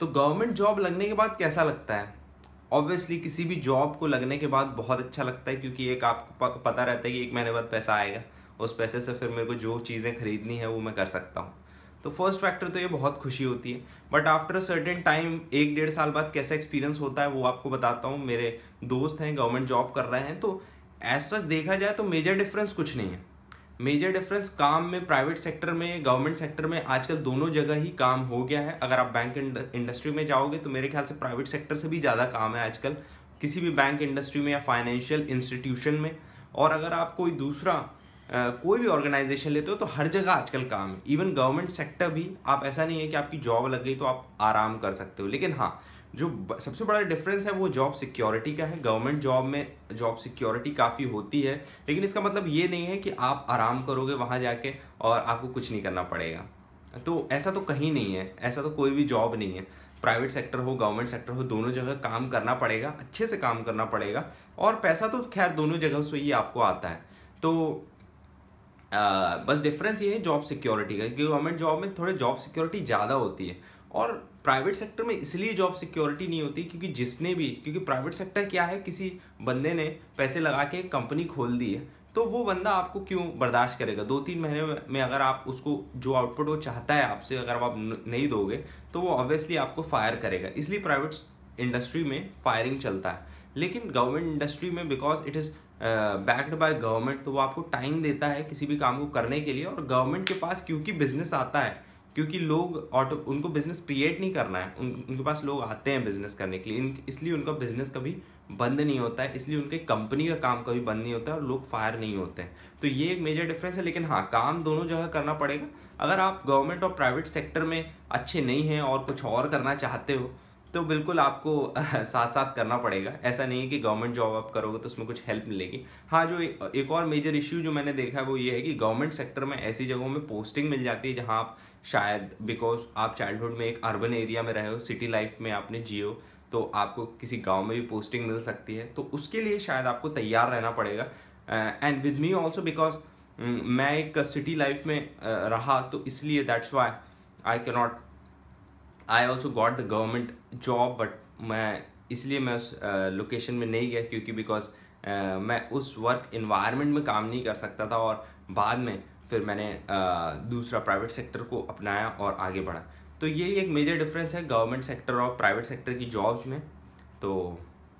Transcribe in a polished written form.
तो government job लगने के बाद कैसा लगता है? ऑब्वियसली किसी भी जॉब को लगने के बाद बहुत अच्छा लगता है, क्योंकि एक आपको पता रहता है कि 1 महीने बाद पैसा आएगा। उस पैसे से फिर मेरे को जो चीज़ें खरीदनी है वो मैं कर सकता हूँ। तो फर्स्ट फैक्टर तो ये बहुत खुशी होती है। But after a certain time 1 डेढ़ साल बाद कैसा एक्सपीरियंस होता है वो आपको बताता हूँ। मेरे दोस्त हैं गवर्नमेंट जॉब कर रहे हैं, तो एज सच देखा जाए तो मेजर डिफरेंस कुछ नहीं है। मेजर डिफरेंस काम में, प्राइवेट सेक्टर में, गवर्नमेंट सेक्टर में आजकल दोनों जगह ही काम हो गया है। अगर आप बैंक इंडस्ट्री में जाओगे तो मेरे ख्याल से प्राइवेट सेक्टर से भी ज़्यादा काम है आजकल किसी भी बैंक इंडस्ट्री में या फाइनेंशियल इंस्टीट्यूशन में। और अगर आप कोई दूसरा कोई भी ऑर्गेनाइजेशन लेते हो तो हर जगह आजकल काम है। इवन गवर्नमेंट सेक्टर भी, आप ऐसा नहीं है कि आपकी जॉब लग गई तो आप आराम कर सकते हो। लेकिन हाँ, जो सबसे बड़ा डिफरेंस है वो जॉब सिक्योरिटी का है। गवर्नमेंट जॉब में जॉब सिक्योरिटी काफ़ी होती है, लेकिन इसका मतलब ये नहीं है कि आप आराम करोगे वहाँ जाके और आपको कुछ नहीं करना पड़ेगा। तो ऐसा तो कहीं नहीं है, ऐसा तो कोई भी जॉब नहीं है। प्राइवेट सेक्टर हो, गवर्नमेंट सेक्टर हो, दोनों जगह काम करना पड़ेगा, अच्छे से काम करना पड़ेगा। और पैसा तो खैर दोनों जगह से ही आपको आता है। तो बस डिफरेंस ये है जॉब सिक्योरिटी का, क्योंकि गवर्नमेंट जॉब में थोड़े जॉब सिक्योरिटी ज़्यादा होती है और प्राइवेट सेक्टर में इसलिए जॉब सिक्योरिटी नहीं होती क्योंकि प्राइवेट सेक्टर क्या है, किसी बंदे ने पैसे लगा के एक कंपनी खोल दी है, तो वो बंदा आपको क्यों बर्दाश्त करेगा? 2-3 महीने में अगर आप उसको जो आउटपुट वो चाहता है आपसे, अगर आप नहीं दोगे तो वो ऑब्वियसली आपको फायर करेगा। इसलिए प्राइवेट इंडस्ट्री में फायरिंग चलता है। लेकिन गवर्नमेंट इंडस्ट्री में because it is backed by government, तो वो आपको टाइम देता है किसी भी काम को करने के लिए। और गवर्नमेंट के पास क्योंकि बिजनेस आता है, क्योंकि लोग ऑटो उनको बिजनेस क्रिएट नहीं करना है, उनके पास लोग आते हैं बिजनेस करने के लिए, इसलिए उनका बिजनेस कभी बंद नहीं होता है, इसलिए उनके कंपनी का काम कभी बंद नहीं होता है और लोग फायर नहीं होते हैं। तो ये एक मेजर डिफरेंस है। लेकिन हाँ, काम दोनों जगह करना पड़ेगा। अगर आप गवर्नमेंट और प्राइवेट सेक्टर में अच्छे नहीं हैं और कुछ और करना चाहते हो तो बिल्कुल आपको साथ साथ करना पड़ेगा। ऐसा नहीं है कि गवर्नमेंट जॉब आप करोगे तो उसमें कुछ हेल्प मिलेगी। हाँ, जो एक और मेजर इश्यू जो मैंने देखा है वो ये है कि गवर्नमेंट सेक्टर में ऐसी जगहों में पोस्टिंग मिल जाती है जहाँ आप शायद, बिकॉज आप चाइल्डहुड में एक अर्बन एरिया में रहे हो, सिटी लाइफ में आपने जियो, तो आपको किसी गांव में भी पोस्टिंग मिल सकती है। तो उसके लिए शायद आपको तैयार रहना पड़ेगा। And with me also, because मैं एक सिटी लाइफ में रहा, तो इसलिए that's why I also got the government job. But मैं उस लोकेशन में नहीं गया, क्योंकि बिकॉज मैं उस वर्क इन्वायरमेंट में काम नहीं कर सकता था। और बाद में फिर मैंने दूसरा प्राइवेट सेक्टर को अपनाया और आगे बढ़ा। तो ये एक मेजर डिफरेंस है गवर्नमेंट सेक्टर और प्राइवेट सेक्टर की जॉब्स में। तो